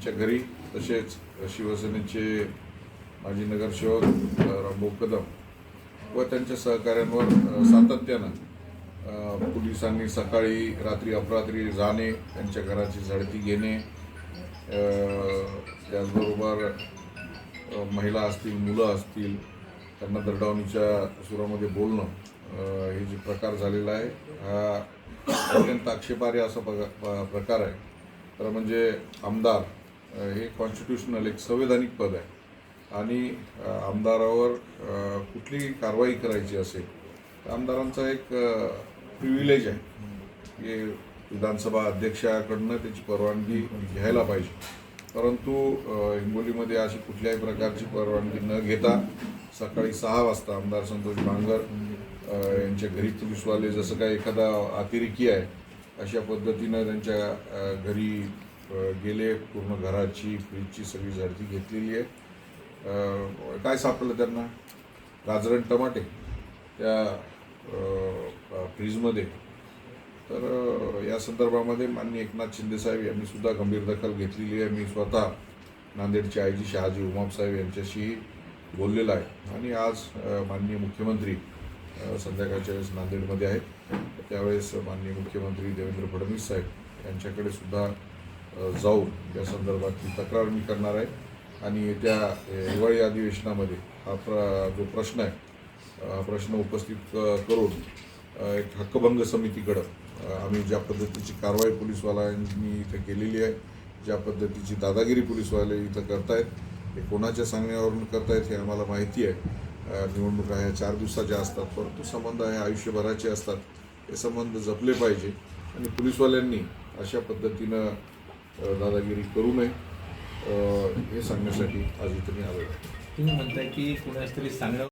यांच्या घरी, तसेच शिवसेनेचे माजी नगरसेवक रामभाऊ कदम व त्यांच्या सहकाऱ्यांवर सातत्यानं पोलिसांनी सकाळी रात्री अपरात्री जाणे, त्यांच्या घराची झडती घेणे, त्याचबरोबर महिला असतील, मुलं असतील, त्यांना दरडावणीच्या सुरामध्ये बोलणं, हे जे प्रकार झालेला आहे हा अत्यंत आक्षेपार्ह असा प्रकार आहे. तर म्हणजे आमदार हे कॉन्स्टिट्यूशनल एक संवैधानिक पद आहे आणि आमदारावर कुठलीही कारवाई करायची असेल तर आमदारांचा एक प्रिव्हिलेज आहे की विधानसभा अध्यक्षाकडनं त्याची परवानगी घ्यायला पाहिजे. परंतु हिंगोलीमध्ये अशी कुठल्याही प्रकारची परवानगी न घेता सकाळी 6 वाजता आमदार संतोष बांगर यांच्या घरी पोलीसवाले, जसं काय एखादा अतिरेकी आहे अशा पद्धतीनं त्यांच्या घरी गेले. पूर्ण घराची, फ्रीजची सगळी झडती घेतलेली आहे. काय सापडलं त्यांना? गाजरन टमाटे त्या फ्रीजमध्ये. तर या संदर्भामध्ये माननीय एकनाथ शिंदेसाहेब यांनी सुद्धा गंभीर दखल घेतलेली आहे. मी स्वतः नांदेडचे आयजी शहाजी उमापसाहेब यांच्याशी बोललेला आहे आणि आज माननीय मुख्यमंत्री संध्याकाळच्या वेळेस नांदेडमध्ये आहेत. त्यावेळेस माननीय मुख्यमंत्री देवेंद्र फडणवीस साहेब यांच्याकडे सुद्धा जाऊन या संदर्भातली तक्रार मी करणार आहे आणि येत्या हिवाळी अधिवेशनामध्ये हा जो प्रश्न आहे हा प्रश्न उपस्थित करून एक हक्कभंग समितीकडं आम्ही ज्या पद्धतीची कारवाई पोलीसवाल्यांनी इथं केलेली आहे, ज्या पद्धतीची दादागिरी पोलीसवाले इथं करतायत, हे कोणाच्या सांगण्यावरून करतायत हे आम्हाला माहिती आहे. निवडणुका ह्या 4 दिवसाच्या असतात, परंतु संबंध हे आयुष्यभराचे असतात. हे संबंध जपले पाहिजे आणि पोलीसवाल्यांनी अशा पद्धतीनं दादागिरी करू नये हे सांगण्यासाठी आज इथे मी आलो. तुम्ही म्हणताय की कुणाच तरी सांगणं